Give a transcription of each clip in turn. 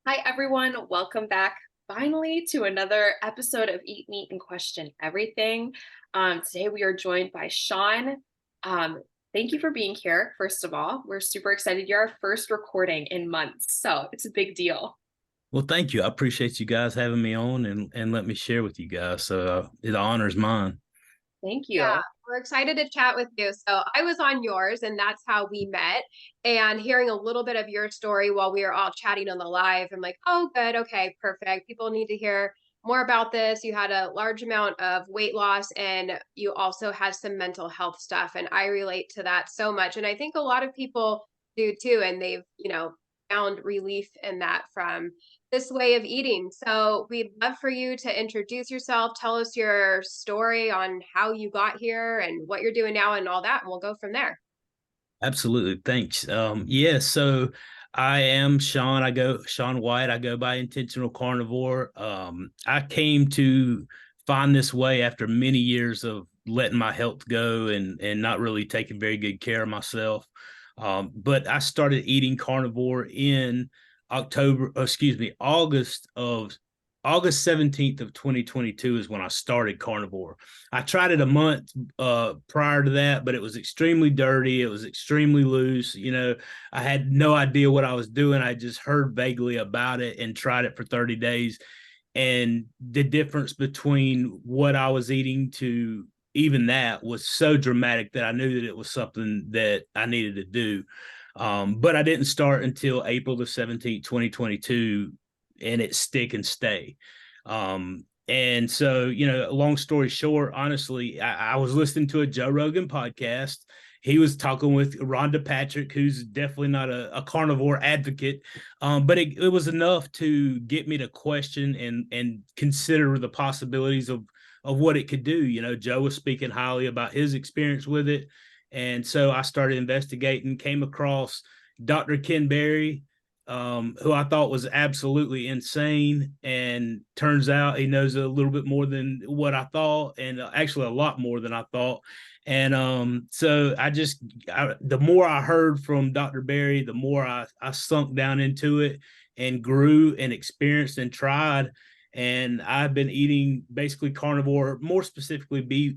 Hi, everyone. Welcome back finally to another episode of Eat, Meat, and Question Everything. Today, we are joined by Sean. Um, thank you for being here, first of all. We're super excited. You're our first recording in months, so it's a big deal. Well, thank you. I appreciate you guys having me on and let me share with you guys. So the honor's mine. Thank Yeah, you. we're excited to chat with you. So I was on yours, and that's how we met. And hearing a little bit of your story while we were all chatting on the live, I'm like, oh, good. Okay, perfect. People need to hear more about this. You had a large amount of weight loss, and you also had some mental health stuff. And I relate to that so much. And I think a lot of people do too. And they've, found relief in that from this way of eating. So we'd love for you to introduce yourself, tell us your story on how you got here and what you're doing now and all that, and we'll go from there. Absolutely. Thanks. Yeah, so I am Sean. I go Sean White. I go by Intentional Carnivore. I came to find this way after many years of letting my health go and not really taking very good care of myself. But I started eating carnivore in August 17th of 2022 is when I started carnivore. I tried it a month prior to that, but it was extremely dirty. It was extremely loose. I had no idea what I was doing. I just heard vaguely about it and tried it for 30 days. And the difference between what I was eating to even that was so dramatic that I knew that it was something that I needed to do. But I didn't start until April the 17th, 2022, and it stick and stay. And so, long story short, honestly, I was listening to a Joe Rogan podcast. He was talking with Rhonda Patrick, who's definitely not a carnivore advocate, but it was enough to get me to question and consider the possibilities of what it could do. Joe was speaking highly about his experience with it, and so I started investigating. Came across Dr. Ken Berry, who I thought was absolutely insane. And turns out he knows a little bit more than what I thought, and actually a lot more than I thought. And so the more I heard from Dr. Berry, the more I sunk down into it and grew and experienced and tried. And I've been eating basically carnivore, more specifically beef,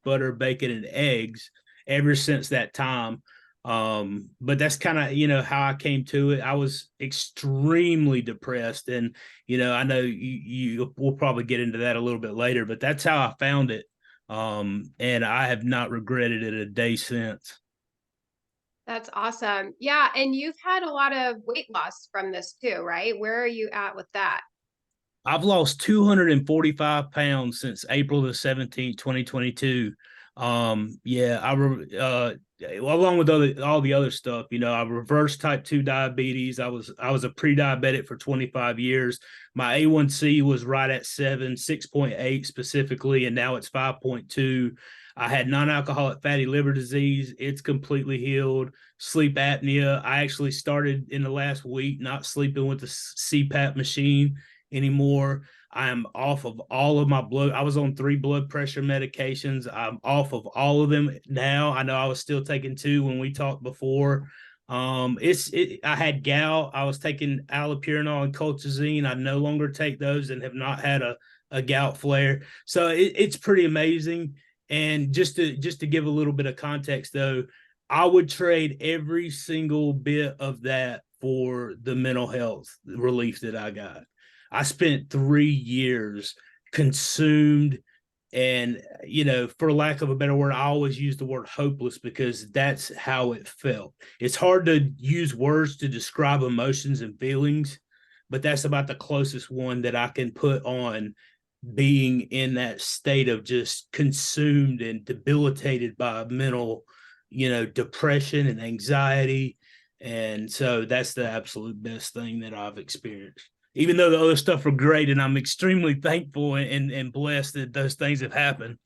butter, bacon, and eggs ever since that time. But that's kind of, how I came to it. I was extremely depressed. And, I know we'll probably get into that a little bit later, but that's how I found it. And I have not regretted it a day since. That's awesome. Yeah, and you've had a lot of weight loss from this too, right? Where are you at with that? I've lost 245 pounds since April the 17th, 2022. Yeah, along with all the other stuff, I reversed type 2 diabetes. I was a pre-diabetic for 25 years. My A1C was right at 6.8 specifically, and now it's 5.2. I had non-alcoholic fatty liver disease. It's completely healed. Sleep apnea. I actually started in the last week not sleeping with the CPAP machine anymore. I am off of all of my blood. I was on 3 blood pressure medications. I'm off of all of them now. I know I was still taking 2 when we talked before. I had gout. I was taking allopurinol and colchicine. I no longer take those and have not had a gout flare. So it's pretty amazing. And just to give a little bit of context though, I would trade every single bit of that for the mental health relief that I got. I spent 3 years consumed, and for lack of a better word, I always use the word hopeless because that's how it felt. It's hard to use words to describe emotions and feelings, but that's about the closest one that I can put on being in that state of just consumed and debilitated by mental, depression and anxiety. And so that's the absolute best thing that I've experienced, even though the other stuff were great. And I'm extremely thankful and blessed that those things have happened.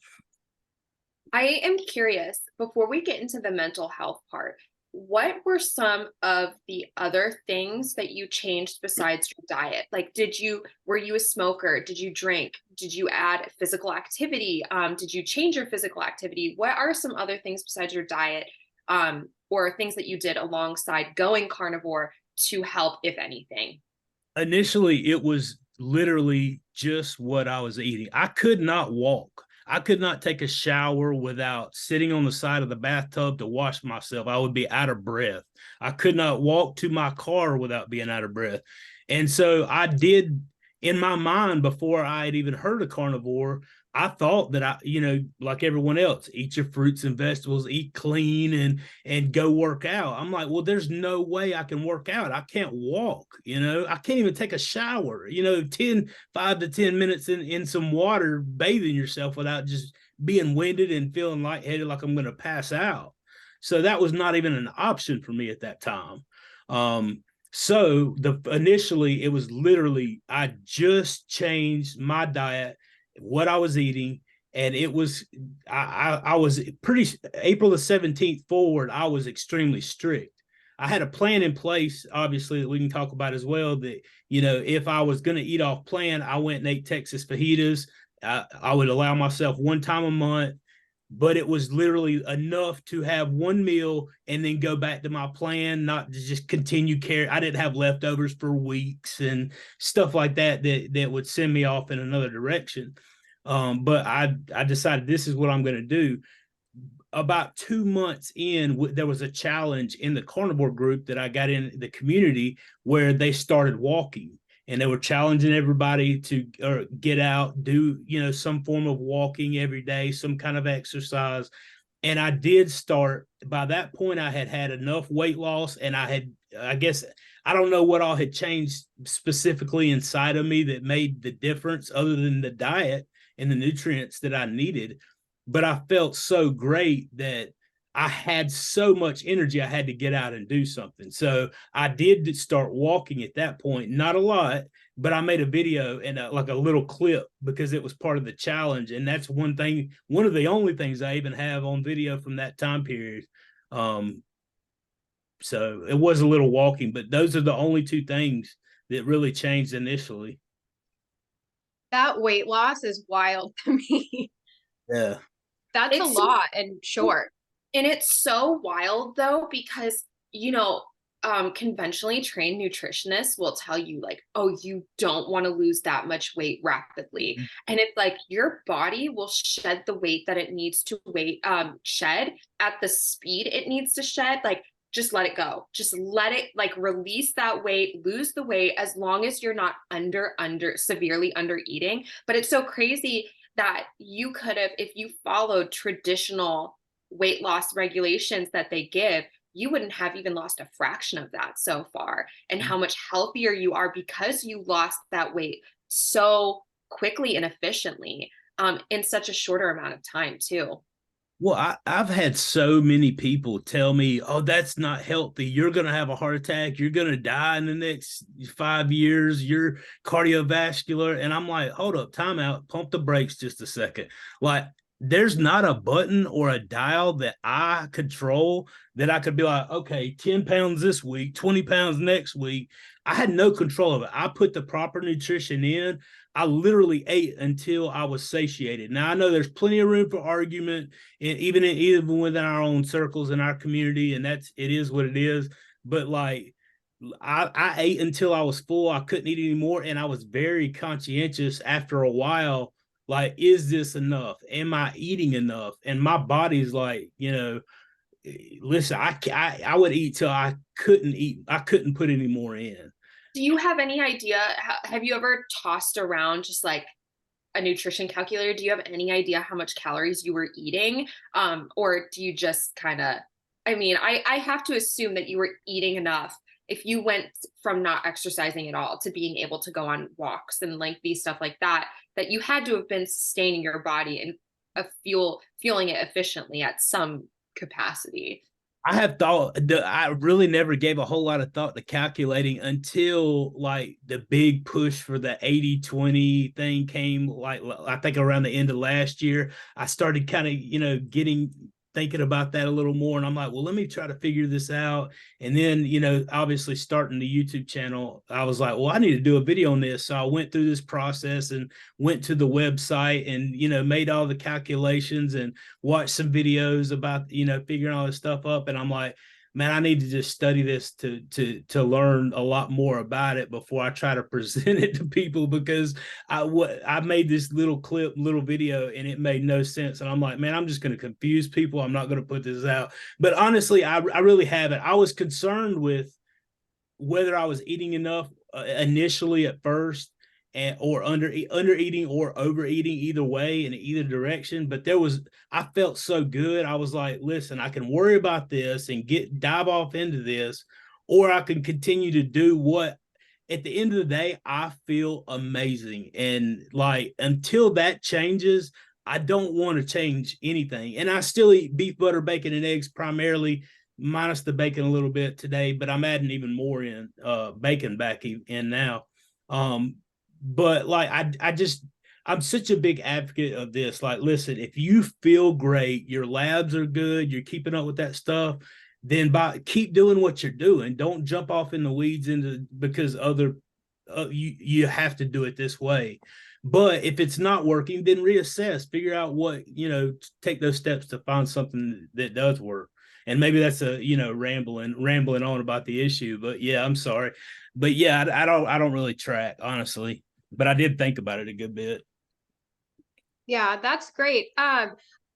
I am curious, before we get into the mental health part, what were some of the other things that you changed besides your diet? Like, were you a smoker? Did you drink? Did you add physical activity? Did you change your physical activity? What are some other things besides your diet, or things that you did alongside going carnivore to help, if anything? Initially, it was literally just what I was eating. I could not walk. I could not take a shower without sitting on the side of the bathtub to wash myself. I would be out of breath. I could not walk to my car without being out of breath. And so I did, in my mind, before I had even heard of carnivore, I thought that like everyone else, eat your fruits and vegetables, eat clean, and go work out. I'm like, well, there's no way I can work out. I can't walk, I can't even take a shower, 5 to 10 minutes in some water, bathing yourself without just being winded and feeling lightheaded like I'm going to pass out. So that was not even an option for me at that time. So initially it was literally, I just changed my diet, what I was eating, and it was I was pretty April the 17th forward, I was extremely strict. I had a plan in place, obviously, that we can talk about as well, that if I was going to eat off plan, I went and ate Texas fajitas. I would allow myself one time a month, but it was literally enough to have one meal and then go back to my plan, not to just continue carry. I didn't have leftovers for weeks and stuff like that would send me off in another direction. But I decided this is what I'm going to do. About 2 months in, there was a challenge in the carnivore group that I got in the community where they started walking, and they were challenging everybody to get out, do some form of walking every day, some kind of exercise. And I did start. By that point, I had had enough weight loss, and I guess, I don't know what all had changed specifically inside of me that made the difference, other than the diet and the nutrients that I needed. But I felt so great that I had so much energy, I had to get out and do something. So I did start walking at that point, not a lot, but I made a video and like a little clip, because it was part of the challenge. And that's one of the only things I even have on video from that time period. So it was a little walking, but those are the only two things that really changed initially. That weight loss is wild to me. Yeah. That's a It's lot and short. And it's so wild though, because, conventionally trained nutritionists will tell you like, oh, you don't want to lose that much weight rapidly. And it's like your body will shed the weight that it needs to shed at the speed it needs to shed. Like, just let it go. Just let it like release that weight, lose the weight, as long as you're not severely under eating. But it's so crazy that you could have, if you followed traditional weight loss regulations that they give, you wouldn't have even lost a fraction of that so far, and how much healthier you are because you lost that weight so quickly and efficiently, in such a shorter amount of time too. Well, I've had so many people tell me, oh, that's not healthy. You're going to have a heart attack. You're going to die in the next 5 years. You're cardiovascular. And I'm like, hold up, time out, pump the brakes just a second. Like, there's not a button or a dial that I control that I could be like, okay, 10 pounds this week, 20 pounds next week. I had no control of it. I put the proper nutrition in. I literally ate until I was satiated. Now, I know there's plenty of room for argument, and even within our own circles in our community, and it is what it is. But like, I ate until I was full. I couldn't eat anymore, and I was very conscientious after a while. Like, is this enough? Am I eating enough? And my body's like, listen, I would eat till I couldn't eat. I couldn't put any more in. Do you have any idea? Have you ever tossed around just like a nutrition calculator? Do you have any idea how much calories you were eating? Or do you just kind of, I have to assume that you were eating enough if you went from not exercising at all to being able to go on walks and lengthy stuff like that, that you had to have been sustaining your body and fueling it efficiently at some capacity. I have thought I really never gave a whole lot of thought to calculating until like the big push for the 80-20 thing came, like I think around the end of last year. I started kind of, thinking about that a little more. And I'm like, well, let me try to figure this out. And then, obviously starting the YouTube channel, I was like, well, I need to do a video on this. So I went through this process and went to the website and, made all the calculations and watched some videos about, figuring all this stuff up. And I'm like, man, I need to just study this to learn a lot more about it before I try to present it to people, because I made this little video and it made no sense. And I'm like, man, I'm just going to confuse people. I'm not going to put this out. But honestly, I really haven't. I was concerned with whether I was eating enough initially at first, and or under eating or overeating, either way in either direction. But I felt so good. I was like, listen, I can worry about this and dive off into this, or I can continue to do what at the end of the day I feel amazing. And like until that changes, I don't want to change anything. And I still eat beef, butter, bacon, and eggs primarily, minus the bacon a little bit today, but I'm adding even more in bacon back in now. But like I'm such a big advocate of this. Like, listen, if you feel great, your labs are good, you're keeping up with that stuff, then keep doing what you're doing. Don't jump off in the weeds because you have to do it this way. But if it's not working, then reassess, figure out what, take those steps to find something that does work. And maybe that's rambling on about the issue, but yeah, I'm sorry. But yeah, I don't really track, honestly, but I did think about it a good bit. Yeah, that's great. I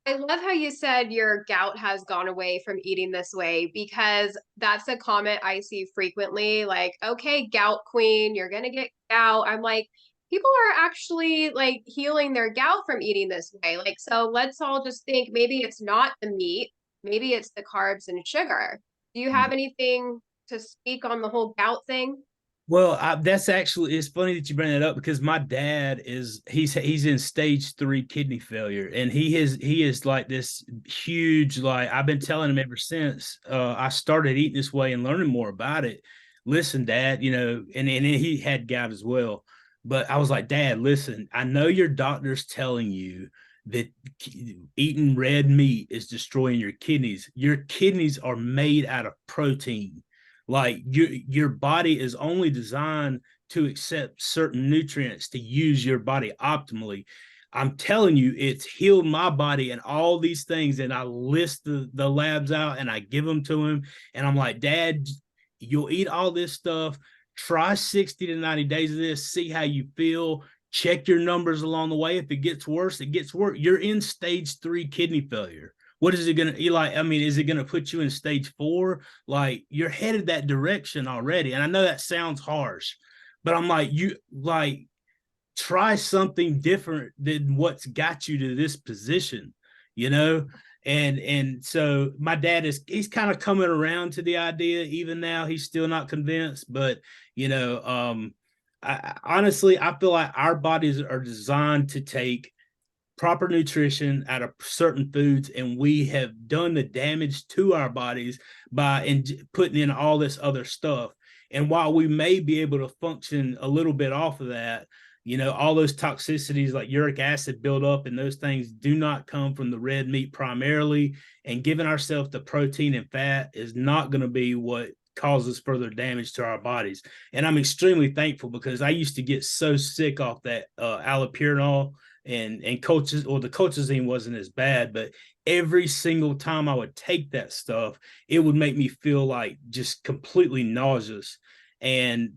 love how you said your gout has gone away from eating this way, because that's a comment I see frequently. Like, okay, gout queen, you're gonna get gout. I'm like, people are actually like healing their gout from eating this way. Like, so let's all just think maybe it's not the meat, maybe it's the carbs and sugar. Do you have anything to speak on the whole gout thing? Well, that's actually, it's funny that you bring that up, because my dad he's in stage 3 kidney failure, and he is like this huge, like I've been telling him ever since I started eating this way and learning more about it. Listen, Dad, and he had gout as well, but I was like, Dad, listen, I know your doctor's telling you that eating red meat is destroying your kidneys. Your kidneys are made out of protein. Like your body is only designed to accept certain nutrients to use your body optimally. I'm telling you, it's healed my body and all these things. And I list the labs out and I give them to him. And I'm like, Dad, you'll eat all this stuff. Try 60 to 90 days of this, see how you feel. Check your numbers along the way. If it gets worse, it gets worse. You're in stage 3 kidney failure. What is it going to, Eli? I mean, is it going to put you in stage 4? Like, you're headed that direction already. And I know that sounds harsh, but I'm like, try something different than what's got you to this position, you know? And so my dad he's kind of coming around to the idea. Even now, he's still not convinced, but honestly, I feel like our bodies are designed to take proper nutrition out of certain foods, and we have done the damage to our bodies by putting in all this other stuff. And while we may be able to function a little bit off of that, all those toxicities like uric acid build up, and those things do not come from the red meat primarily. And giving ourselves the protein and fat is not going to be what causes further damage to our bodies. And I'm extremely thankful, because I used to get so sick off that allopurinol and coaches, or the colchicine wasn't as bad, but every single time I would take that stuff, it would make me feel like just completely nauseous. And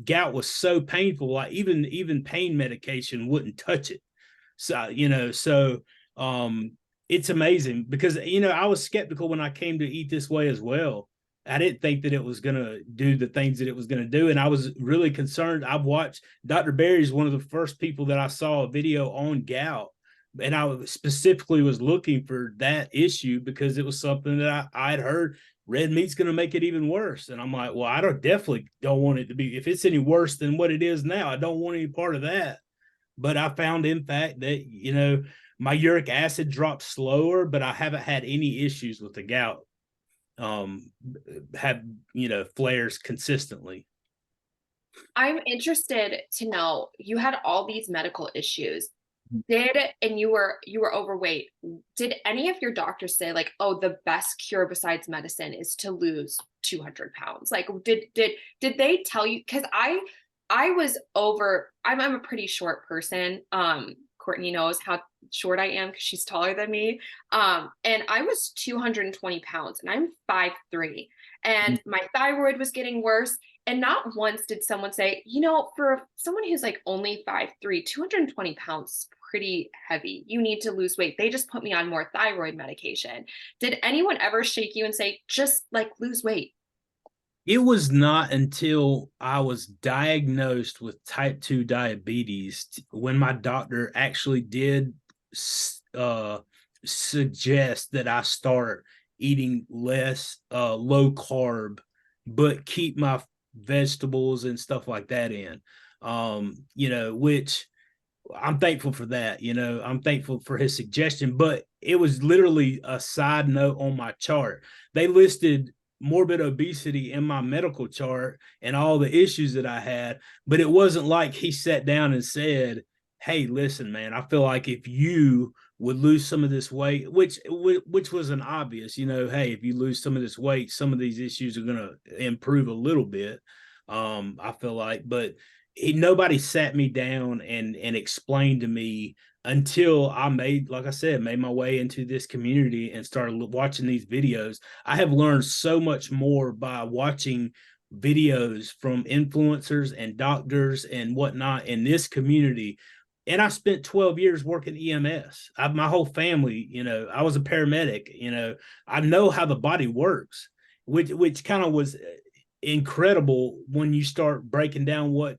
gout was so painful, like even pain medication wouldn't touch it. So it's amazing, because I was skeptical when I came to eat this way as well. I didn't think that it was going to do the things that it was going to do. And I was really concerned. I've watched Dr. Berry's one of the first people that I saw a video on gout. And I specifically was looking for that issue, because it was something that I had heard red meat's going to make it even worse. And I'm like, well, I definitely don't want it to be, if it's any worse than what it is now, I don't want any part of that. But I found, in fact, that, my uric acid dropped slower, but I haven't had any issues with the gout. Have flares consistently. I'm interested to know, you had all these medical issues. And you were overweight. Did any of your doctors say like, oh, the best cure besides medicine is to lose 200 pounds? Like, did they tell you? Because I was over, I'm a pretty short person. Courtney knows how short I am because she's taller than me. And I was 220 pounds and I'm 5'3". And my thyroid was getting worse. And not once did someone say, for someone who's like only 5'3", 220 pounds is pretty heavy. You need to lose weight. They just put me on more thyroid medication. Did anyone ever shake you and say, just like lose weight? It was not until I was diagnosed with type 2 diabetes when my doctor actually did suggest that I start eating less low carb, but keep my vegetables and stuff like that in. Which I'm thankful for that. I'm thankful for his suggestion, but it was literally a side note on my chart. They listed morbid obesity in my medical chart and all the issues that I had, but it wasn't like he sat down and said, "Hey, listen, man, I feel like if you would lose some of this weight," which was an obvious, hey, if you lose some of this weight, some of these issues are going to improve a little bit. I feel like, but nobody sat me down and explained to me until I like I said, made my way into this community and started watching these videos. I have learned so much more by watching videos from influencers and doctors and whatnot in this community. And I spent 12 years working EMS. My whole family, I was a paramedic. I know how the body works, which kind of was incredible when you start breaking down what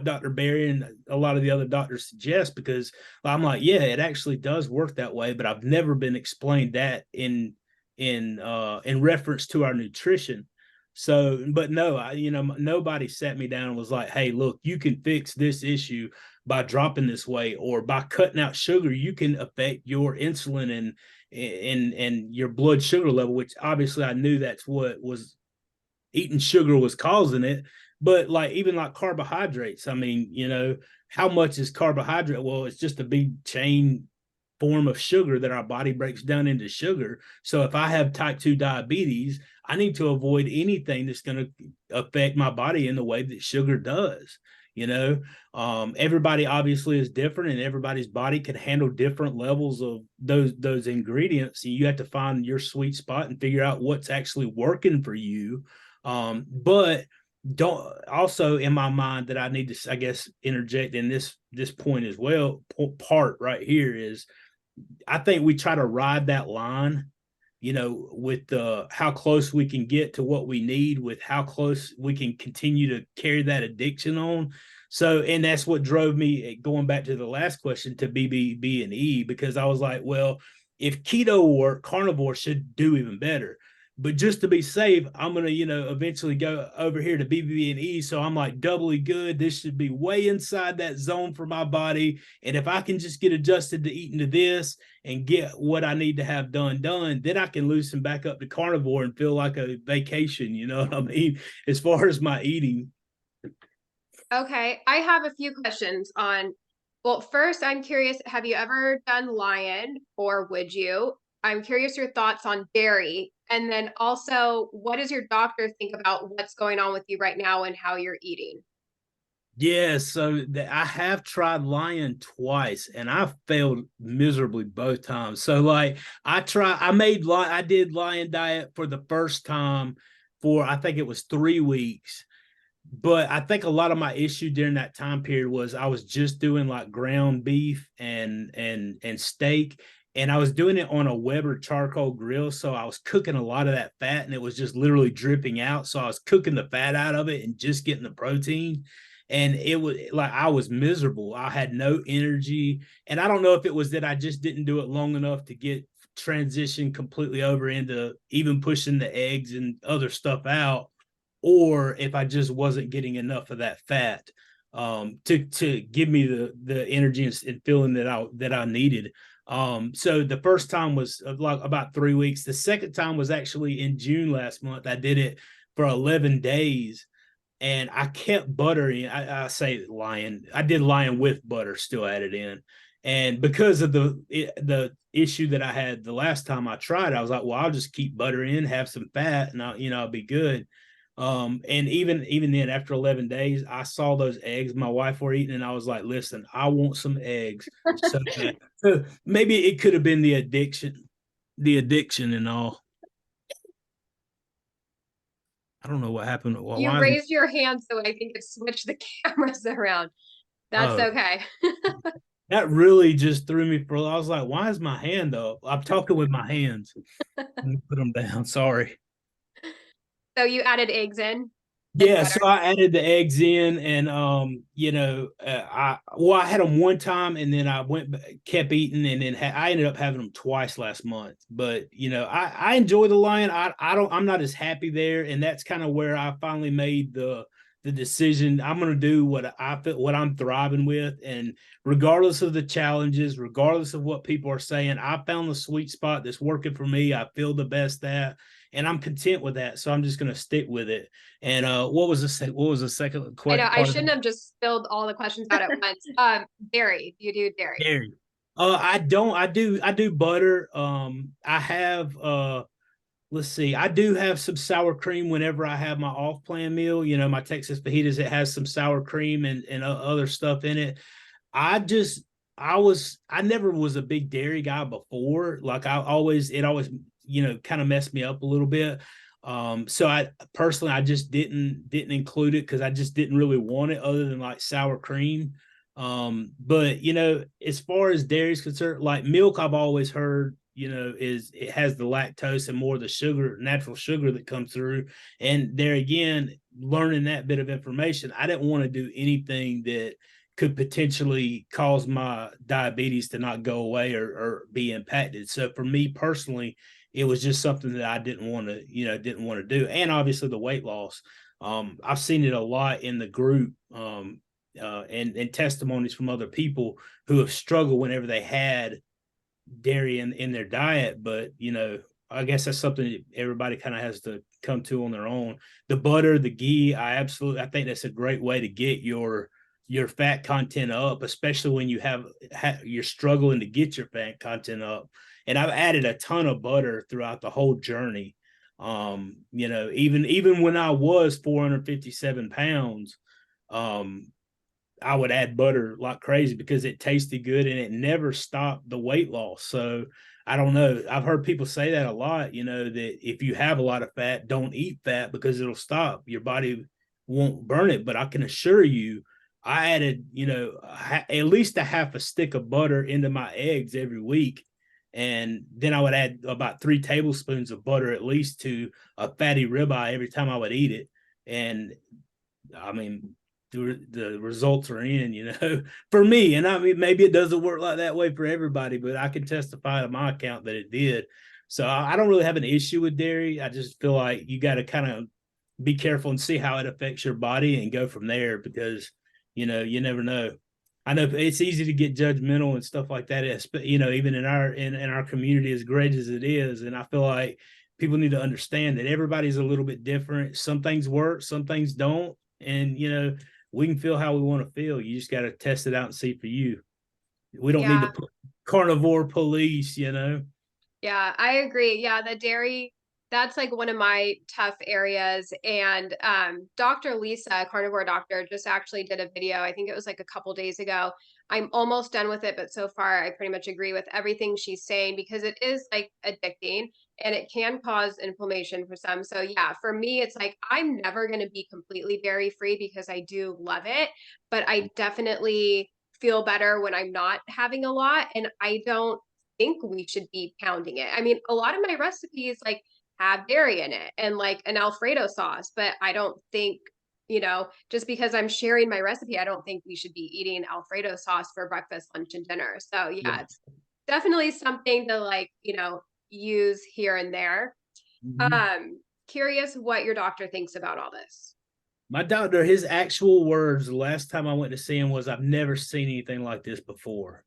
Dr. Barry and a lot of the other doctors suggest, because I'm like, yeah, it actually does work that way, but I've never been explained that in reference to our nutrition. So, but no, nobody sat me down and was like, hey, look, you can fix this issue by dropping this weight, or by cutting out sugar, you can affect your insulin and your blood sugar level, which obviously I knew that's what was eating sugar was causing it. But like, even like carbohydrates, I mean, how much is carbohydrate? Well, it's just a big chain form of sugar that our body breaks down into sugar. So if I have type 2 diabetes, I need to avoid anything that's going to affect my body in the way that sugar does. Everybody obviously is different, and everybody's body can handle different levels of those ingredients. So you have to find your sweet spot and figure out what's actually working for you. But don't also, in my mind, that I need to, I guess, interject in this point as well. Part right here is, I think we try to ride that line, with how close we can get to what we need, with how close we can continue to carry that addiction on. So, and that's what drove me, going back to the last question, to BBB and E, because I was like, well, if keto or carnivore should do even better, but just to be safe, I'm going to, eventually go over here to BBB and E. So I'm like doubly good. This should be way inside that zone for my body. And if I can just get adjusted to eating to this and get what I need to have done, then I can loosen back up to carnivore and feel like a vacation. You know what I mean? As far as my eating. Okay, I have a few questions on, well, first, I'm curious, have you ever done lion, or would you? I'm curious your thoughts on dairy. And then also, what does your doctor think about what's going on with you right now and how you're eating? Yeah, so I have tried Lion twice, and I failed miserably both times. So like, I did Lion diet for the first time for, I think it was 3 weeks. But I think a lot of my issue during that time period was I was just doing like ground beef and steak, and I was doing it on a Weber charcoal grill. So I was cooking a lot of that fat, and it was just literally dripping out. So I was cooking the fat out of it and just getting the protein. And it was like, I was miserable. I had no energy. And I don't know if it was that I just didn't do it long enough to get transition completely over into even pushing the eggs and other stuff out, or if I just wasn't getting enough of that fat to give me the energy and feeling that I needed. So the first time was like about 3 weeks. The second time was actually in June last month. I did it for 11 days, and I kept butter in. I say lion. I did lion with butter, still added in. And because of the issue that I had the last time I tried, I was like, well, I'll just keep butter in, have some fat, and I'll be good. And even then, after 11 days, I saw those eggs my wife were eating, and I was like, listen, I want some eggs so bad. So maybe it could have been the addiction and all. I don't know what happened. Well, You why is raised your hand, so I think it switched the cameras around. That's oh, okay. that really just threw me for. I was like, why is my hand up? I'm talking with my hands. Let me put them down. Sorry. So you added eggs in and Yeah, butter. so I added the eggs in, and I had them one time, and then I kept eating, and then I ended up having them twice last month. But I enjoy the lion. I'm not as happy there, and that's kind of where I finally made the decision. I'm going to do what I'm thriving with, and regardless of the challenges, regardless of what people are saying, I found the sweet spot that's working for me. I feel the best at, and I'm content with that. So I'm just going to stick with it. And what was the second I know I part of shouldn't that? have just spilled all the questions out at once. Dairy. You do dairy. Dairy. I don't. I do butter. I have. Let's see. I do have some sour cream whenever I have my off-plan meal. My Texas fajitas. It has some sour cream and other stuff in it. I just I never was a big dairy guy before. Like it always kind of messed me up a little bit. So I personally I just didn't include it because I just didn't really want it other than like sour cream. But as far as dairy is concerned, like milk, I've always heard is it has the lactose and more of the sugar, natural sugar that comes through. And there again, learning that bit of information, I didn't want to do anything that could potentially cause my diabetes to not go away or be impacted. So for me personally, it was just something that I didn't want to do. And obviously the weight loss. I've seen it a lot in the group and testimonies from other people who have struggled whenever they had dairy in their diet. But I guess that's something that everybody kind of has to come to on their own. The butter, the ghee, I think that's a great way to get your fat content up, especially when you're struggling to get your fat content up. And I've added a ton of butter throughout the whole journey. Even when I was 457 pounds, um, I would add butter like crazy because it tasted good and it never stopped the weight loss. So I don't know. I've heard people say that a lot, that if you have a lot of fat, don't eat fat because it'll stop. Your body won't burn it. But I can assure you, I added, at least a half a stick of butter into my eggs every week. And then I would add about 3 tablespoons of butter at least to a fatty ribeye every time I would eat it. And I mean, the results are in, for me. And I mean, maybe it doesn't work like that way for everybody, but I can testify to my account that it did. So I don't really have an issue with dairy. I just feel like you got to kind of be careful and see how it affects your body and go from there because, you never know. I know it's easy to get judgmental and stuff like that, even in our community, as great as it is. And I feel like people need to understand that everybody's a little bit different. Some things work, some things don't. And, we can feel how we want to feel. You just got to test it out and see for you. We don't need to Yeah. put carnivore police. Yeah, I agree. Yeah, the dairy, that's like one of my tough areas. And Dr. Lisa, carnivore doctor, just actually did a video. I think it was like a couple days ago. I'm almost done with it, but so far I pretty much agree with everything she's saying because it is like addicting and it can cause inflammation for some. So yeah, for me, it's like I'm never going to be completely dairy free because I do love it, but I definitely feel better when I'm not having a lot. And I don't think we should be pounding it. I mean, a lot of my recipes like have dairy in it and like an Alfredo sauce, but I don't think, just because I'm sharing my recipe, I don't think we should be eating Alfredo sauce for breakfast, lunch, and dinner. So yeah, Yeah. it's definitely something to like, use here and there. Mm-hmm. Curious what your doctor thinks about all this. My doctor, his actual words the last time I went to see him was, I've never seen anything like this before.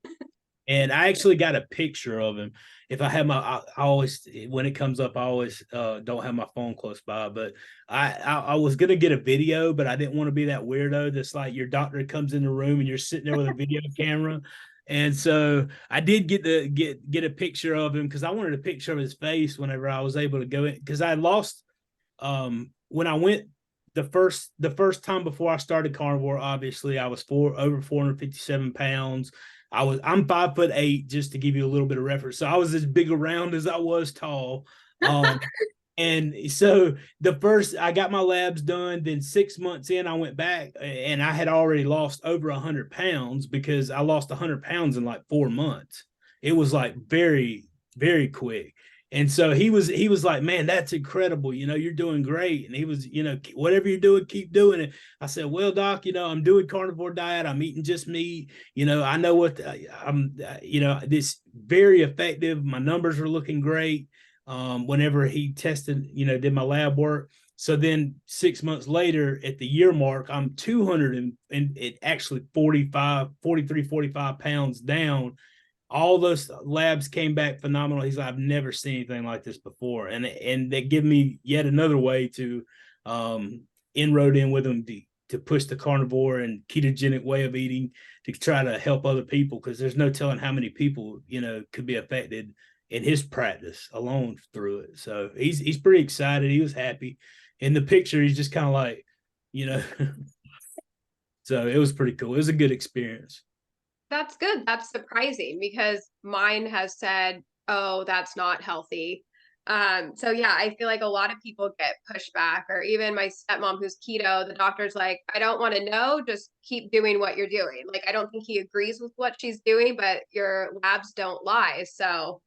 And I actually got a picture of him. If I have I always, when it comes up, I always don't have my phone close by. But I was gonna get a video, but I didn't want to be that weirdo that's like your doctor comes in the room and you're sitting there with a video camera. And so I did get a picture of him because I wanted a picture of his face whenever I was able to go in because I lost when I went the first time before I started carnivore, obviously I was over 457 pounds. I'm 5'8", just to give you a little bit of reference. So I was as big around as I was tall. And so I got my labs done. Then 6 months in, I went back and I had already lost over 100 pounds, because I lost 100 pounds in like 4 months. It was like very, very quick. And so he was like, man, that's incredible. You're doing great. And he was, whatever you're doing, keep doing it. I said, well, doc, I'm doing carnivore diet. I'm eating just meat. I know this very effective. My numbers are looking great. Whenever he tested, did my lab work. So then 6 months later, at the year mark, I'm 200 and it actually 45 pounds down. All those labs came back phenomenal. He's like, I've never seen anything like this before. And they give me yet another way to inroad in with him to push the carnivore and ketogenic way of eating, to try to help other people, because there's no telling how many people, could be affected in his practice alone through it. So he's pretty excited. He was happy. In the picture, he's just kind of like, so it was pretty cool. It was a good experience. That's good. That's surprising because mine has said, oh, that's not healthy. So yeah, I feel like a lot of people get pushback, or even my stepmom who's keto, the doctor's like, I don't want to know, just keep doing what you're doing. Like, I don't think he agrees with what she's doing, but your labs don't lie. So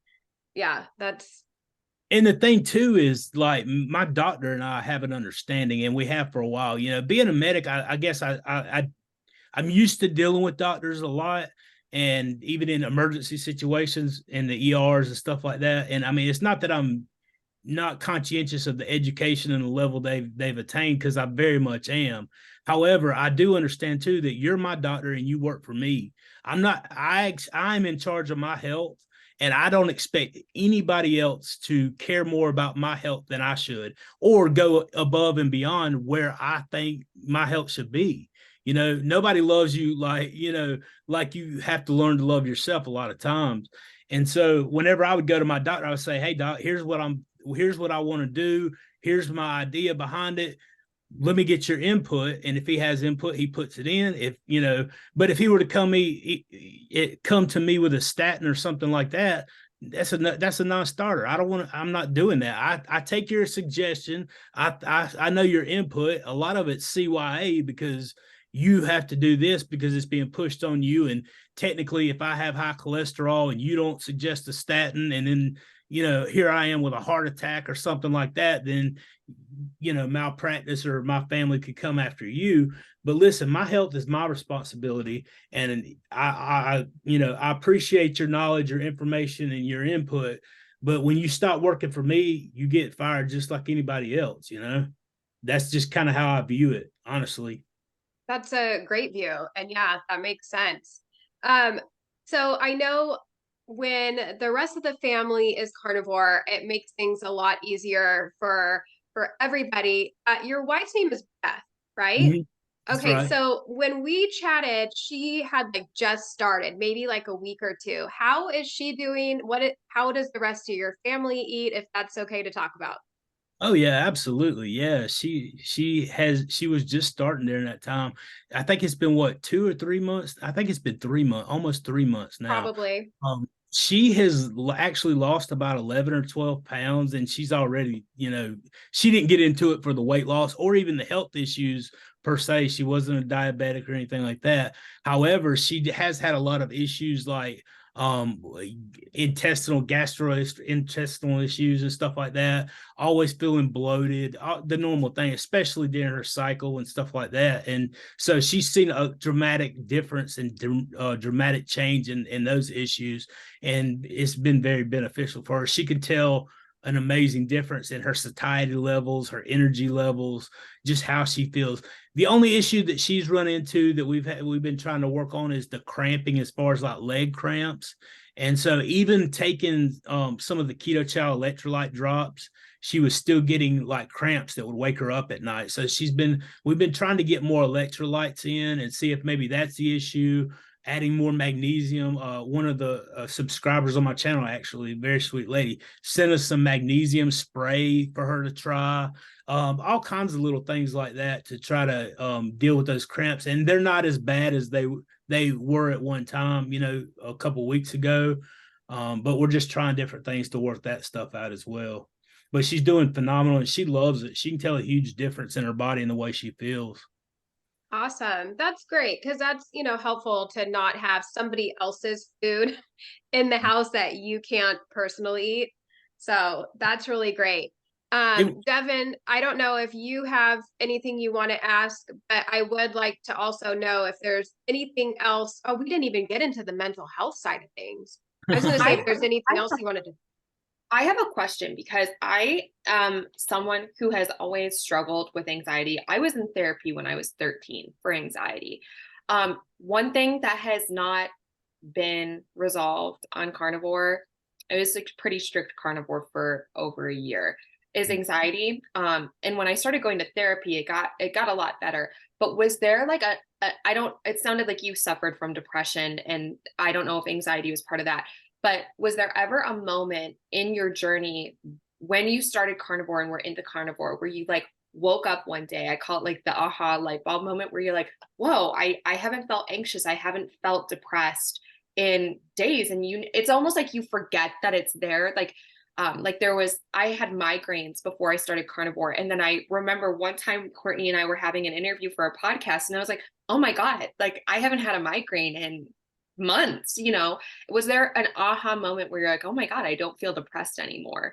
yeah, that's And the thing too is, like, my doctor and I have an understanding, and we have for a while. Being a medic, I guess I'm used to dealing with doctors a lot, and even in emergency situations in the ERs and stuff like that. And I mean, it's not that I'm not conscientious of the education and the level they've attained, because I very much am. However, I do understand too that you're my doctor and you work for me. I'm in charge of my health, and I don't expect anybody else to care more about my health than I should, or go above and beyond where I think my health should be. Nobody loves you like you have to learn to love yourself a lot of times. And so whenever I would go to my doctor, I would say, hey, doc, here's what I want to do. Here's my idea behind it. Let me get your input. And if he has input, he puts it in. But if he were to come to me with a statin or something like that, that's a non-starter. I'm not doing that. I take your suggestion. I know your input. A lot of it's CYA, because you have to do this because it's being pushed on you. And technically, if I have high cholesterol and you don't suggest a statin, and then here I am with a heart attack or something like that, then malpractice, or my family could come after you. But listen, my health is my responsibility, and I appreciate your knowledge, your information, and your input. But when you stop working for me, you get fired just like anybody else. That's just kind of how I view it, honestly. That's a great view. And yeah, that makes sense. Um, so I know when the rest of the family is carnivore, it makes things a lot easier for everybody. Your wife's name is Beth, right? Mm-hmm. That's Okay, right. so when we chatted, she had like just started, maybe like a week or two. How is she doing? How does the rest of your family eat, if that's okay to talk about? Oh yeah, absolutely. Yeah, she was just starting during that time. I think it's been what, 2 or 3 months. I think it's been 3 months, almost 3 months now. Probably. She has actually lost about 11 or 12 pounds, and she's already, she didn't get into it for the weight loss or even the health issues per se. She wasn't a diabetic or anything like that. However, she has had a lot of issues like gastrointestinal issues and stuff like that, always feeling bloated, the normal thing, especially during her cycle and stuff like that. And so she's seen a dramatic difference and dramatic change in those issues, and it's been very beneficial for her. She could tell an amazing difference in her satiety levels, her energy levels, just how she feels. The only issue that she's run into that we've been trying to work on is the cramping, as far as like leg cramps. And so even taking some of the Keto Chow electrolyte drops, she was still getting like cramps that would wake her up at night. So we've been trying to get more electrolytes in and see if maybe that's the issue. adding more magnesium. One of the subscribers on my channel, actually, very sweet lady, sent us some magnesium spray for her to try. All kinds of little things like that to try to deal with those cramps. And they're not as bad as they were at one time, a couple of weeks ago. But we're just trying different things to work that stuff out as well. But she's doing phenomenal and she loves it. She can tell a huge difference in her body and the way she feels. Awesome. That's great because that's, helpful to not have somebody else's food in the house that you can't personally eat. So that's really great. Devin, I don't know if you have anything you want to ask, but I would like to also know if there's anything else. Oh, we didn't even get into the mental health side of things. I was going to say if there's anything else you wanted to. I have a question because I am someone who has always struggled with anxiety. I was in therapy when I was 13 for anxiety. One thing that has not been resolved on carnivore, it was like pretty strict carnivore for over a year, is anxiety. And when I started going to therapy, it got a lot better. But was there like it sounded like you suffered from depression, and I don't know if anxiety was part of that. But was there ever a moment in your journey when you started carnivore and were into carnivore where you like woke up one day, I call it like the aha light bulb moment, where you're like, whoa, I haven't felt anxious. I haven't felt depressed in days. And it's almost like you forget that it's there. Like I had migraines before I started carnivore. And then I remember one time Courtney and I were having an interview for a podcast and I was like, oh my God, like I haven't had a migraine in months. Was there an aha moment where you're like, oh my God, I don't feel depressed anymore?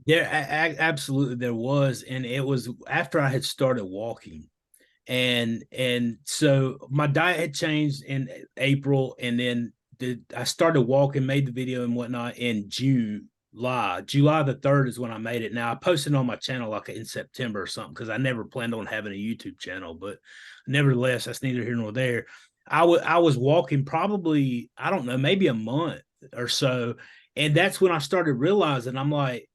Absolutely there was. And it was after I had started walking. And so my diet had changed in April, and then I started walking, made the video and whatnot in July the 3rd is when I made it. Now I posted on my channel like in September or something because I never planned on having a YouTube channel, but nevertheless, that's neither here nor there. I was walking probably, I don't know, maybe a month or so. And that's when I started realizing, I'm like,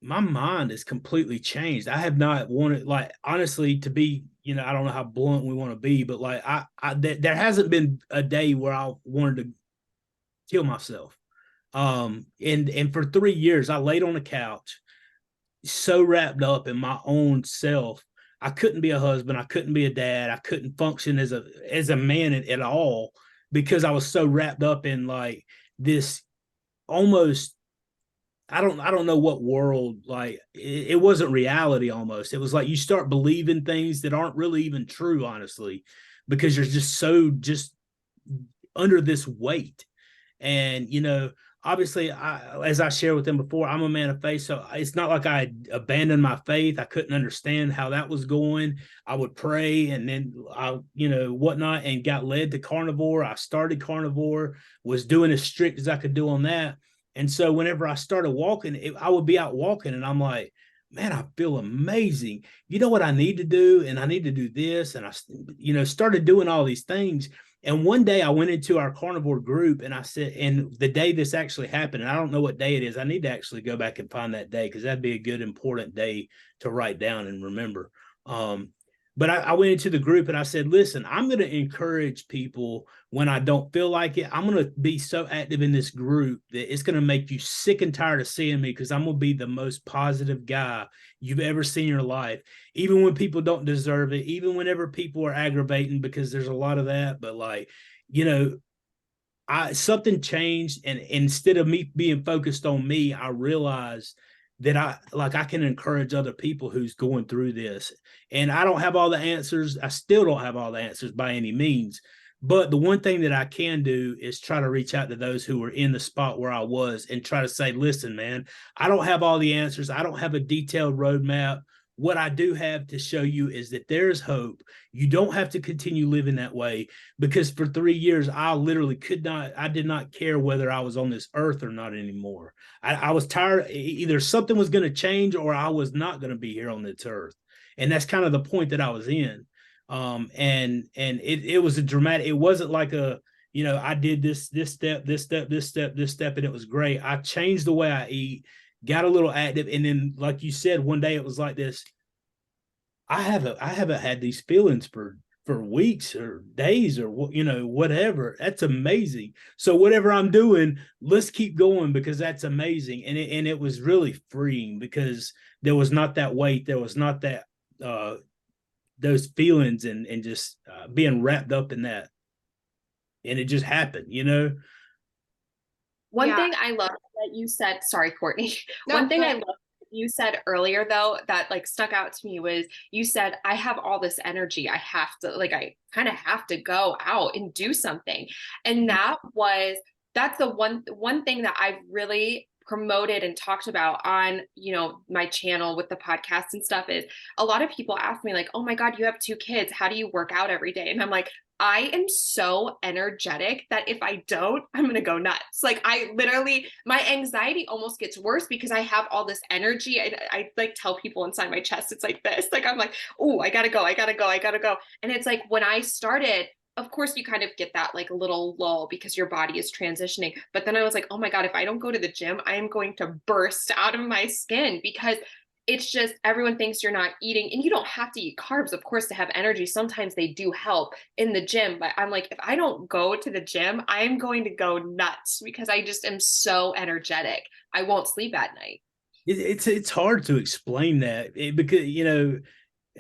my mind is completely changed. I have not wanted, like, honestly, to be, I don't know how blunt we want to be, but like, there hasn't been a day where I wanted to kill myself. And for 3 years, I laid on the couch, so wrapped up in my own self. I couldn't be a husband. I couldn't be a dad. I couldn't function as a man at all because I was so wrapped up in like this almost, I don't know what world, like it wasn't reality almost. It was like you start believing things that aren't really even true, honestly, because you're just under this weight. And, obviously, as I shared with them before, I'm a man of faith. So it's not like I abandoned my faith. I couldn't understand how that was going. I would pray and then whatnot, and got led to carnivore. I started carnivore, was doing as strict as I could do on that. And so whenever I started walking, I would be out walking and I'm like, man, I feel amazing. You know what I need to do? And I need to do this. And I, started doing all these things. And one day I went into our carnivore group and I said, and the day this actually happened, and I don't know what day it is. I need to actually go back and find that day because that'd be a good, important day to write down and remember. But I went into the group and I said, listen, I'm going to encourage people when I don't feel like it. I'm going to be so active in this group that it's going to make you sick and tired of seeing me because I'm going to be the most positive guy you've ever seen in your life, even when people don't deserve it, even whenever people are aggravating, because there's a lot of that. But like, something changed, and instead of me being focused on me, I realized that I can encourage other people who's going through this. And I don't have all the answers. I still don't have all the answers by any means. But the one thing that I can do is try to reach out to those who were in the spot where I was and try to say, listen, man, I don't have all the answers. I don't have a detailed roadmap. What I do have to show you is that there's hope. You don't have to continue living that way, because for 3 years, I did not care whether I was on this earth or not anymore. I was tired. Either something was going to change or I was not going to be here on this earth. And that's kind of the point that I was in. And it was a dramatic, it wasn't like I did this step, and it was great. I changed the way I eat, got a little active. And then, like you said, one day it was like this. I haven't had these feelings for for weeks or days or whatever. That's amazing. So whatever I'm doing, let's keep going, because that's amazing. And it was really freeing, because there was not that weight, there was not that those feelings, and just being wrapped up in that, and it just happened. One Yeah. thing I love that you said, sorry, Courtney. No, One thing go I ahead. love you said earlier though that like stuck out to me was you said, I have all this energy. I kind of have to go out and do something. And that's the one thing that I've really promoted and talked about on, my channel with the podcast and stuff is a lot of people ask me like, oh my God, you have 2 kids. How do you work out every day? And I'm like, I am so energetic that if I don't, I'm going to go nuts. Like I literally, my anxiety almost gets worse because I have all this energy. I like tell people inside my chest, it's like this, like, I'm like, oh, I gotta go. I gotta go. I gotta go. And it's like, when I started, of course you kind of get that like little lull because your body is transitioning. But then I was like, oh my God, if I don't go to the gym, I am going to burst out of my skin, because it's just everyone thinks you're not eating, and you don't have to eat carbs, of course, to have energy. Sometimes they do help in the gym, but I'm like, if I don't go to the gym, I'm going to go nuts because I just am so energetic. I won't sleep at night. It's hard to explain that, because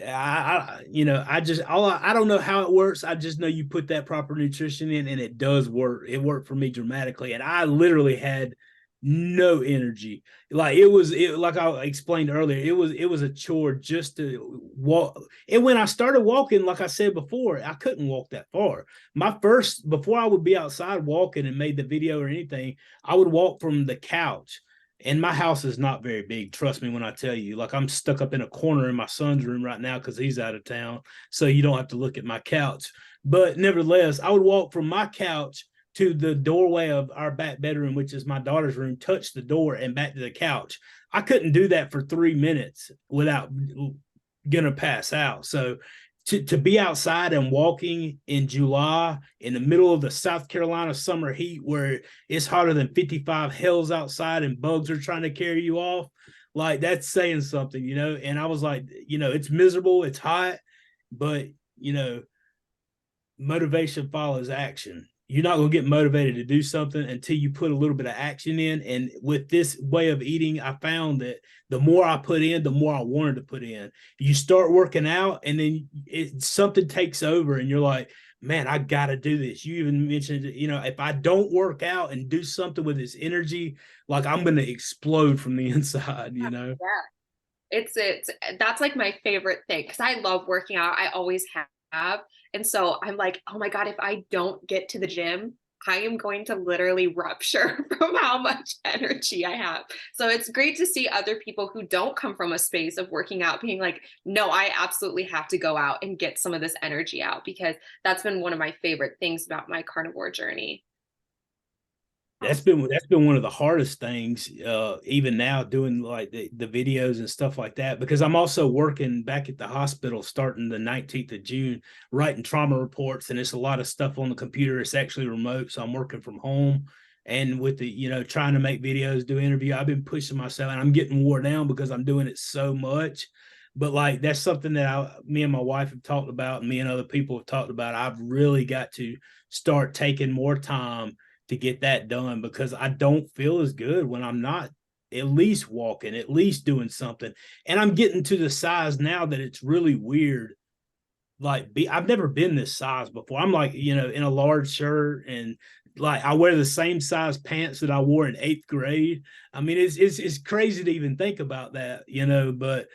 I don't know how it works. I just know you put that proper nutrition in, and it does work. It worked for me dramatically, and I literally had no energy. Like like I explained earlier, it was a chore just to walk. And when I started walking, like I said before, I couldn't walk that far. Before I would be outside walking and made the video or anything, I would walk from the couch. And my house is not very big. Trust me when I tell you. Like, I'm stuck up in a corner in my son's room right now because he's out of town. So you don't have to look at my couch. But nevertheless, I would walk from my couch to the doorway of our back bedroom, which is my daughter's room, touch the door, and back to the couch. I couldn't do that for 3 minutes without gonna pass out. So to be outside and walking in July in the middle of the South Carolina summer heat, where it's hotter than 55 hells outside and bugs are trying to carry you off, like, that's saying something. And I was like, it's miserable, it's hot, but motivation follows action. You're not going to get motivated to do something until you put a little bit of action in. And with this way of eating, I found that the more I put in, the more I wanted to put in. You start working out, and then something takes over, and you're like, man, I got to do this. You even mentioned, if I don't work out and do something with this energy, like, I'm going to explode from the inside. Yeah. It's that's like my favorite thing because I love working out. I always have. And so I'm like, oh my God, if I don't get to the gym, I am going to literally rupture from how much energy I have. So it's great to see other people who don't come from a space of working out being like, no, I absolutely have to go out and get some of this energy out, because that's been one of my favorite things about my carnivore journey. That's been one of the hardest things, even now, doing like the videos and stuff like that, because I'm also working back at the hospital starting the 19th of June, writing trauma reports, and it's a lot of stuff on the computer. It's actually remote, so I'm working from home, and with the trying to make videos, do interview. I've been pushing myself, and I'm getting wore down because I'm doing it so much. But like, that's something that me and my wife have talked about, and me and other people have talked about. I've really got to start taking more time to get that done, because I don't feel as good when I'm not at least walking, at least doing something. And I'm getting to the size now that it's really weird. Like, I've never been this size before. I'm like, in a large shirt, and like, I wear the same size pants that I wore in 8th grade. I mean, it's crazy to even think about that. But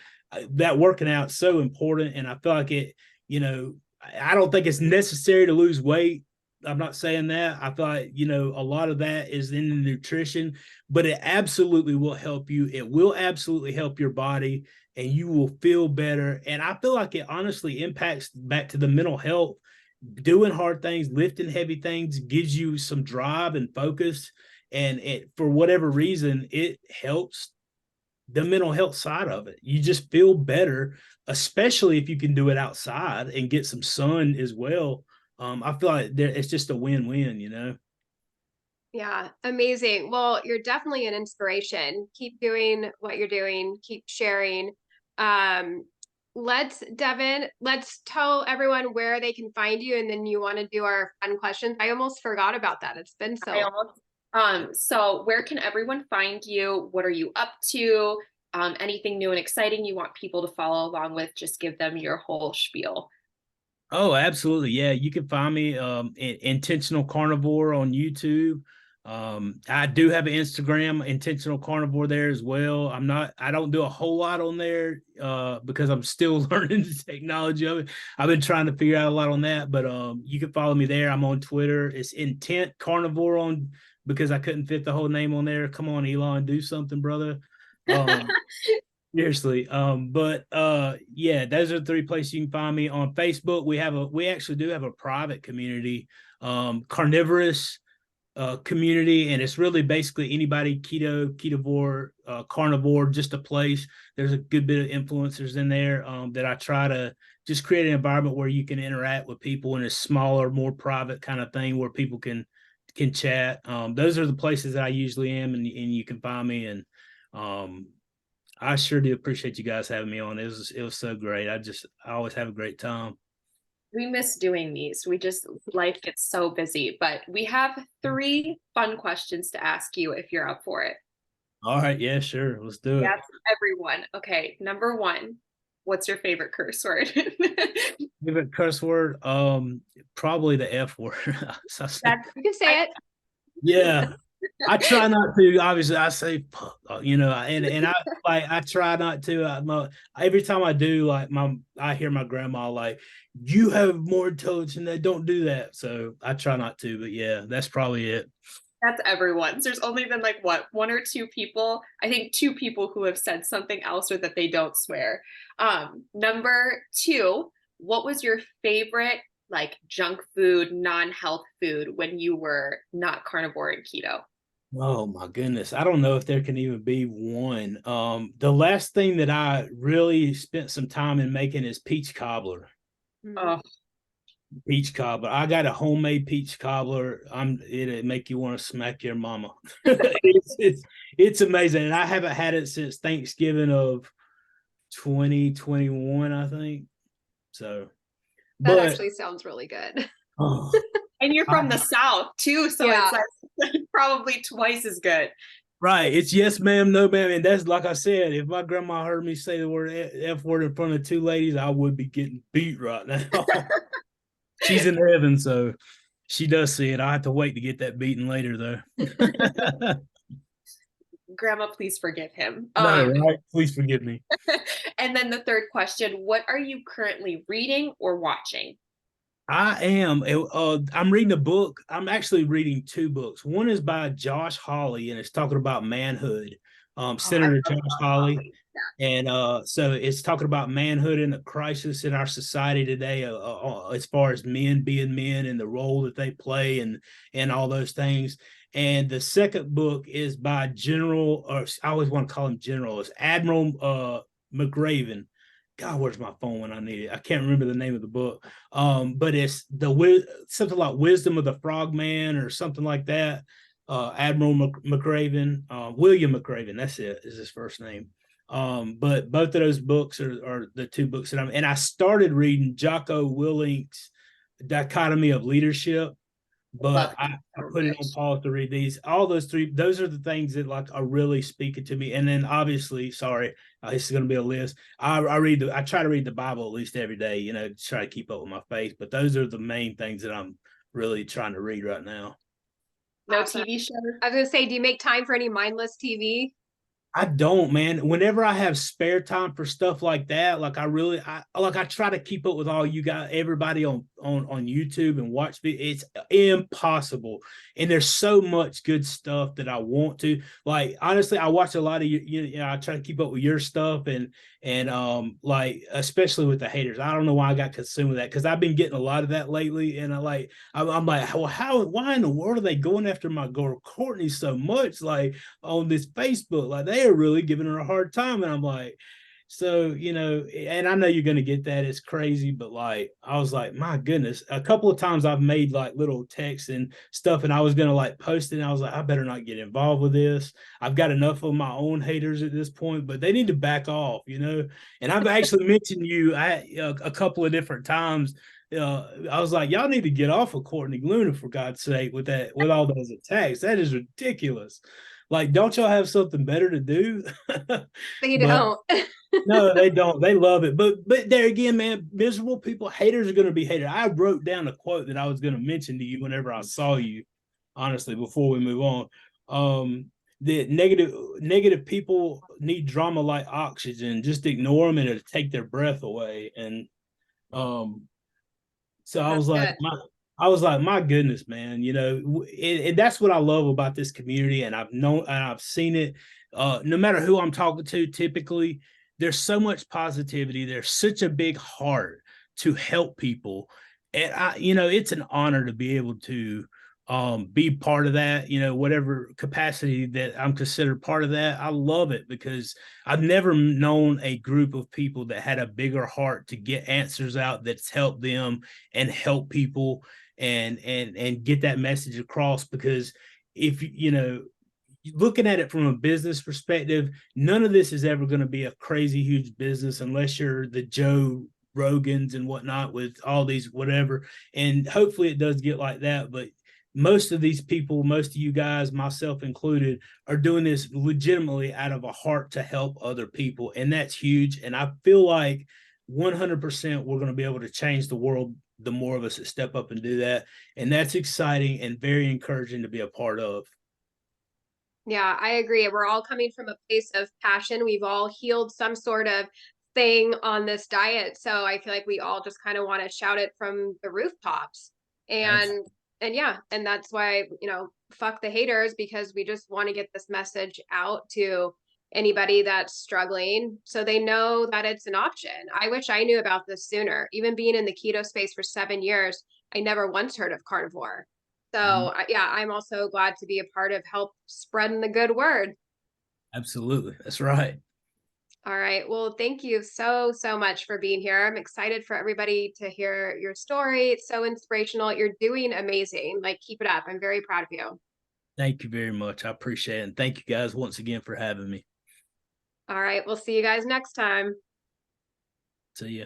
that working out is so important, and I feel like I don't think it's necessary to lose weight. I'm not saying that. I thought, a lot of that is in the nutrition, but it absolutely will help you. It will absolutely help your body, and you will feel better. And I feel like it honestly impacts back to the mental health. Doing hard things, lifting heavy things gives you some drive and focus. And for whatever reason, it helps the mental health side of it. You just feel better, especially if you can do it outside and get some sun as well. I feel like it's just a win-win. Yeah, amazing. Well, you're definitely an inspiration. Keep doing what you're doing, keep sharing. Um, Devin, let's tell everyone where they can find you, and then you want to do our fun questions. I almost forgot about that. It's been so I long. almost so where can everyone find you? What are you up to? Anything new and exciting you want people to follow along with? Just give them your whole spiel. Oh, absolutely. Yeah, you can find me Intentional Carnivore on YouTube. I do have an Instagram, Intentional Carnivore there as well. I don't do a whole lot on there because I'm still learning the technology of it. I've been trying to figure out a lot on that, but you can follow me there. I'm on Twitter. It's Intent Carnivore on because I couldn't fit the whole name on there. Come on, Elon, do something, brother. Seriously. But yeah, those are the three places you can find me. On Facebook, we actually do have a private community, carnivorous community, and it's really basically anybody ketovore, carnivore, just a place. There's a good bit of influencers in there that I try to just create an environment where you can interact with people in a smaller, more private kind of thing where people can chat. Those are the places that I usually am, and you can find me. And I sure do appreciate you guys having me on. It was so great. I always have a great time. We miss doing these. We just life gets so busy, but we have 3 fun questions to ask you if you're up for it. All right, yeah, sure. Let's do it. That's everyone. Okay, number 1. What's your favorite curse word? Favorite curse word? Probably the F word. You can say it. Yeah. I try not to. Obviously, I say, and I try not to. Every time I do, I hear my grandma like, "You have more intelligence than that. Don't do that." So I try not to. But yeah, that's probably it. That's everyone's. There's only been like what, 1 or 2 people, I think 2 people who have said something else or that they don't swear. Number 2, what was your favorite like junk food, non-health food when you were not carnivore and keto? Oh my goodness. I don't know if there can even be one. The last thing that I really spent some time in making is peach cobbler. Oh, Peach cobbler. I got a homemade peach cobbler. It'll make you want to smack your mama. It's amazing. And I haven't had it since Thanksgiving of 2021, I think. So, That but actually sounds really good. oh, and you're from the South too, so Yeah. it's like probably twice as good. right. It's yes, ma'am, no, ma'am. And that's like I said, if my grandma heard me say the word F word in front of 2 ladies, I would be getting beat right now. She's in heaven, so she does see it. I have to wait to get that beaten later, though. Grandma, please forgive him. No, right? Please forgive me. And then the third question, what are you currently reading or watching? I am. I'm reading a book. I'm actually reading 2 books. One is by Josh Hawley, and it's talking about manhood. Oh, I Senator love Josh Hawley. Holly. And so it's talking about manhood and the crisis in our society today, as far as men being men and the role that they play and all those things. And the second book is by General, or I always want to call him General, it's Admiral McRaven. God, where's my phone when I need it? I can't remember the name of the book. But it's something like Wisdom of the Frogman or something like that. Admiral McRaven, William McRaven, that's it, is his first name. But both of those books are the 2 books that and I started reading Jocko Willink's Dichotomy of Leadership, but I put it on pause to read these. All those are the things that like are really speaking to me. And then obviously, sorry, this is going to be a list. I try to read the Bible at least every day, to try to keep up with my faith. But those are the main things that I'm really trying to read right now. No TV show? I was gonna say, do you make time for any mindless TV? I don't, man. Whenever I have spare time for stuff like that, like I try to keep up with all you guys, everybody on YouTube and watch it's impossible. And there's so much good stuff that I want to. Like honestly, I watch a lot of I try to keep up with your stuff and like especially with the haters. I don't know why I got consumed with that because I've been getting a lot of that lately. And I'm like, well, why in the world are they going after my girl Courtney so much? Like on this Facebook, like they are really giving her a hard time. And I'm like, So, you know, and I know you're going to get that. It's crazy, but like, I was like, my goodness, a couple of times I've made like little texts and stuff, and I was going to like post it. And I was like, I better not get involved with this. I've got enough of my own haters at this point, but they need to back off, you know? And I've actually mentioned you a couple of different times. I was like, y'all need to get off of Courtney Luna for God's sake with that, with all those attacks. That is ridiculous. Like, don't y'all have something better to do? They But don't. no, they don't. They love it. But there again, man, miserable people, haters are going to be haters. I wrote down a quote that I was going to mention to you whenever I saw you, honestly, before we move on. The negative people need drama like oxygen. Just ignore them and it'll take their breath away. And um, so That's good. I was like, my goodness, man, you know, that's what I love about this community. And I've seen it. No matter who I'm talking to, typically there's so much positivity. There's such a big heart to help people. And you know, it's an honor to be able to be part of that, you know, whatever capacity that I'm considered part of that. I love it because I've never known a group of people that had a bigger heart to get answers out that's helped them and help people and get that message across. Because if you know, looking at it from a business perspective, none of this is ever going to be a crazy huge business unless you're the Joe Rogans and whatnot with all these whatever. And hopefully it does get like that. But most of these people, most of you guys, myself included, are doing this legitimately out of a heart to help other people. And that's huge. And I feel like 100% we're going to be able to change the world the more of us that step up and do that. And that's exciting and very encouraging to be a part of. Yeah, I agree. We're all coming from a place of passion. We've all healed some sort of thing on this diet. So I feel like we all just kind of want to shout it from the rooftops. And Absolutely. and yeah, and that's why, you know, fuck the haters, because we just want to get this message out to anybody that's struggling so they know that it's an option. I wish I knew about this sooner. Even being in the keto space for 7 years, I never once heard of carnivore. So yeah, I'm also glad to be a part of help spreading the good word. Absolutely. That's right. All right. Well, thank you so, so much for being here. I'm excited for everybody to hear your story. It's so inspirational. You're doing amazing. Like, keep it up. I'm very proud of you. Thank you very much. I appreciate it. And thank you guys once again for having me. All right. We'll see you guys next time. See ya.